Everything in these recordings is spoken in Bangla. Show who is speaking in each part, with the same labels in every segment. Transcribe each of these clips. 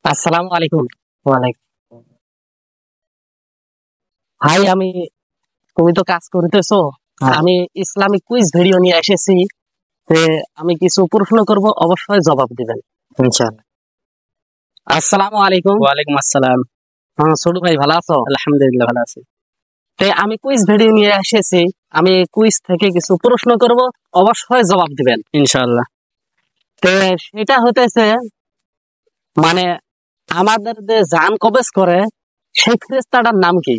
Speaker 1: আসসালামু আলাইকুম। ওয়ালাইকুম। ভাই তুমি তো কাজ করতেছো।
Speaker 2: হ্যাঁ।
Speaker 1: আমি ইসলামিক কুইজ ভিডিও নিয়ে এসেছি। তে আমি কিছু প্রশ্ন করব, অবশ্যই জবাব দিবেন।
Speaker 2: ইনশাআল্লাহ।
Speaker 1: আসসালামু আলাইকুম।
Speaker 2: ওয়ালাইকুম আসসালাম।
Speaker 1: ছোট ভাই, ভালো আছো?
Speaker 2: আলহামদুলিল্লাহ ভালো আছি।
Speaker 1: আমি কুইজ ভিডিও নিয়ে এসেছি। আমি কুইজ থেকে কিছু প্রশ্ন করব, অবশ্যই জবাব দিবেন।
Speaker 2: ইনশাআল্লাহ।
Speaker 1: তে সেটা হতেছে, মানে আমাদের যে জান কবজ করে সেই ফেরেশতাটার নাম কি?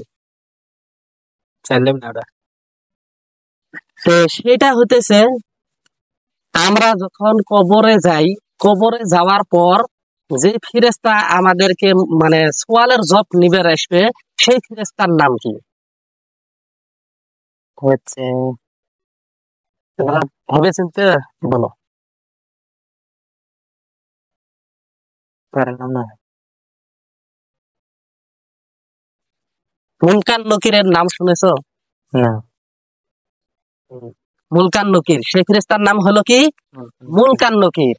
Speaker 2: সাল্লাম না ওটা।
Speaker 1: সেটা হতেছে, আমরা যখন কবরে যাই, কবরে যাওয়ার পর যে ফেরেশতা আমাদেরকে মানে সোয়ালের জব নিবে আসবে, সেই ফেরেশতার নাম কি? হচ্ছে তোমরা ভেবে চিন্তে বলো।
Speaker 2: পারলাম না।
Speaker 1: মুনকার নকিরের নাম শুনেছো?
Speaker 2: না।
Speaker 1: মুলকান নকির, সেই ফেরেশতার নাম হলো কি? মুলকান নকির।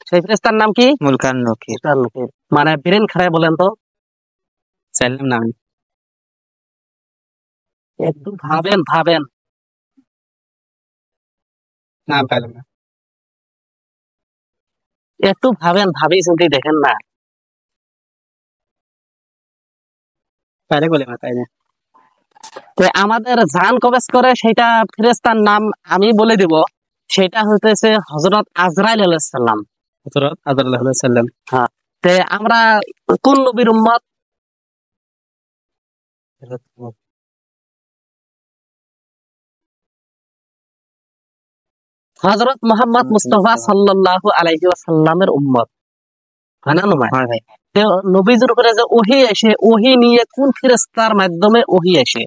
Speaker 1: সেই ফেরেশতার নাম কি?
Speaker 2: মুলকান নকির।
Speaker 1: মুলকান নকির। মানে ব্রেন খারাপ বলেন তো।
Speaker 2: সাল্লাম না আমি।
Speaker 1: একটু ভাবেন ভাবেন।
Speaker 2: না পারলাম না।
Speaker 1: একটু ভাবেন, ভাবি চিন্তে দেখেন না।
Speaker 2: পারে বলে না তাই না।
Speaker 1: আমাদের জান কবজ করে সেটা ফেরেশতার নাম আমি বলে দিব। সেটা হইতেছে হযরত আজরাইল আলাইহিস সালাম।
Speaker 2: হযরত আদরুল্লাহ সাল্লাম।
Speaker 1: হ্যাঁ। আমরা কোন নবীর উম্মত? হযরত মুহাম্মদ মুস্তাফা সাল্লাল্লাহু আলাইহি ওয়াসাল্লামের উম্মত। হয় না নয়?
Speaker 2: হ্যাঁ ভাই।
Speaker 1: নবীদের উপরে যে ওহী আসে, ওহী নিয়ে কোন ফেরেশতার মাধ্যমে ওহী আসে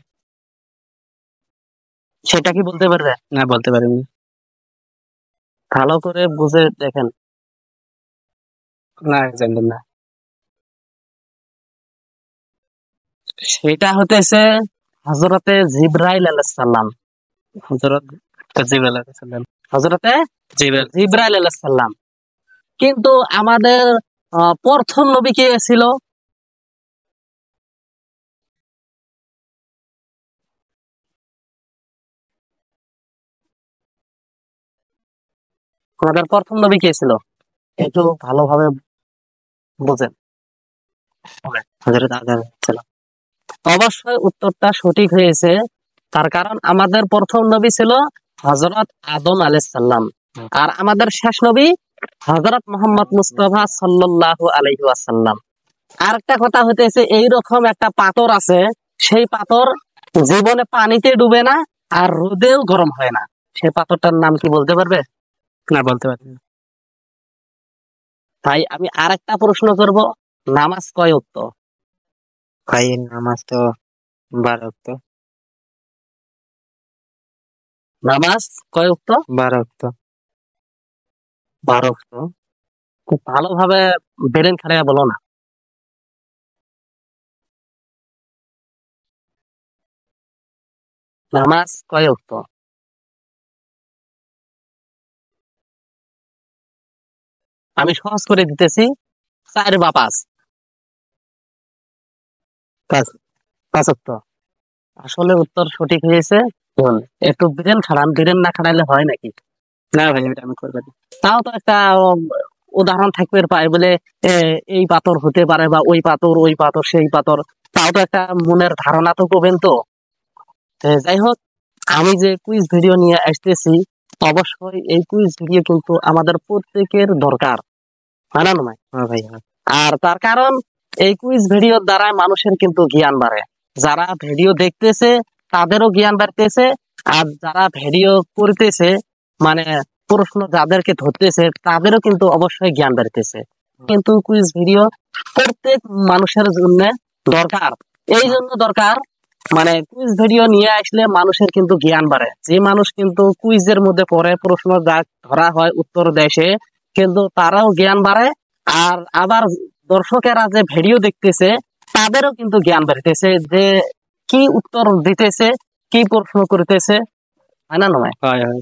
Speaker 1: সেটা কি বলতে পারবে?
Speaker 2: না বলতে পারিনি।
Speaker 1: ভালো করে বুঝে দেখেন।
Speaker 2: না জানলাম না।
Speaker 1: সেটা হতেছে হযরতে জিবরাইল আলাইহিস সালাম।
Speaker 2: হযরত জিবরাইল আলাইহিস সালাম।
Speaker 1: হযরতে
Speaker 2: জিবরাইল।
Speaker 1: জিবরাইল আলাইহিস সালাম। কিন্তু আমাদের প্রথম নবী কে ছিল? আমাদের প্রথম নবী কে ছিল? একটু ভালোভাবে বুঝেন।
Speaker 2: হযরত আদম সাল্লাম।
Speaker 1: অবশ্যই উত্তরটা সঠিক হয়েছে। তার কারণ আমাদের প্রথম নবী ছিল হযরত আদম আলাইহিস সালাম। আর আমাদের শেষ নবী হযরত মুহাম্মদ মুস্তাফা সাল্লাল্লাহু আলাইহি ওয়াসাল্লাম। আরেকটা কথা হইতেছে, এইরকম একটা পাথর আছে, সেই পাথর জীবনে পানিতে ডুবে না, আর রোদেও গরম হয় না। সেই পাথরটার নাম কি বলতে পারবে?
Speaker 2: না বলতে পারিনি।
Speaker 1: তাই আমি আরেকটা প্রশ্ন করব, নামাজ কয় ওয়াক্ত?
Speaker 2: ভাই নামাজ তো 12 ওয়াক্ত।
Speaker 1: নামাজ কয় ওয়াক্ত?
Speaker 2: 12 ওয়াক্ত।
Speaker 1: 12 ওয়াক্ত। খুব ভালোভাবে ব্রেন খাটাইয়া বলো না। নামাজ কয় ওয়াক্ত? আমি সহজ করে দিতেছি, 4 বা 5। 5, 5 ওয়াক্ত। আসলে উত্তর সঠিক হয়েছে। একটু ব্রেন খাটান, ব্রেন না খাটাইলে হয় নাকি?
Speaker 2: না ভাই এটা আমি করব না।
Speaker 1: তাও তো একটা উদাহরণ থাকবে পায় বলে, এ, এই পাথর হতে পারে বা ওই পাথর, ওই পাথর, সেই পাথর। তাও তো একটা মনের ধারণা তো করবেন তো। যাই হোক, আমি যে কুইজ ভিডিও নিয়ে আসতেছি, অবশ্যই এই কুইজ ভিডিও কিন্তু আমাদের প্রত্যেকের দরকার, হয় না নয়?
Speaker 2: হ্যাঁ ভাই হ্যাঁ।
Speaker 1: আর তার কারণ, এই কুইজ ভিডিওর দ্বারা মানুষের কিন্তু জ্ঞান বাড়ে। যারা ভিডিও দেখতেছে তাদেরও জ্ঞান বাড়তেছে, আর যারা ভিডিও করতেছে, মানে প্রশ্ন যাদেরকে ধরতেছে তাদেরও কিন্তু অবশ্যই জ্ঞান বাড়তেছে। কিন্তু কুইজ ভিডিও প্রত্যেক মানুষের জন্য দরকার। এই জন্য দরকার, মানে কুইজ ভিডিও নিয়ে আসলে মানুষের কিন্তু জ্ঞান বাড়ে। যে মানুষ কিন্তু কুইজের মধ্যে পড়ে, প্রশ্ন যা ধরা হয় উত্তর দেশে, কিন্তু তারাও জ্ঞান বাড়ে। আর আবার দর্শকেরা যে ভিডিও দেখতেছে তাদেরও কিন্তু জ্ঞান বাড়তেছে, যে কি উত্তর দিতেছে, কি প্রশ্ন করতেছে, হয় না নয়?
Speaker 2: হয় হয়।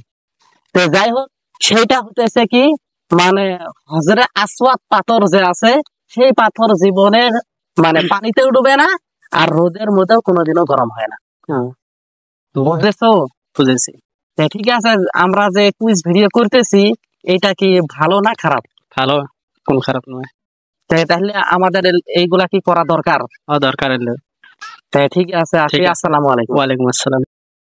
Speaker 1: যাই হোক, সেইটা হতেছে কি, মানে হজরে আসওয়াদ পাথর যে আছে, সেই পাথর জীবনের মানে পানিতেও ডুবে না, আর রোদের মধ্যেও কোনোদিনও গরম হয় না।
Speaker 2: হ্যাঁ,
Speaker 1: বুঝেছো?
Speaker 2: বুঝেছি।
Speaker 1: তা ঠিক আছে, আমরা যে কুইজ ভিডিও করতেছি এটা কি ভালো না খারাপ?
Speaker 2: ভালো, কোন খারাপ নয়।
Speaker 1: তাহলে আমাদের এইগুলা কি করা দরকার?
Speaker 2: দরকার হলে।
Speaker 1: তাই ঠিক আছে, আসি।
Speaker 2: ঠিক আছে।
Speaker 1: আসসালামু আলাইকুম।
Speaker 2: ওয়ালাইকুম আসসালাম।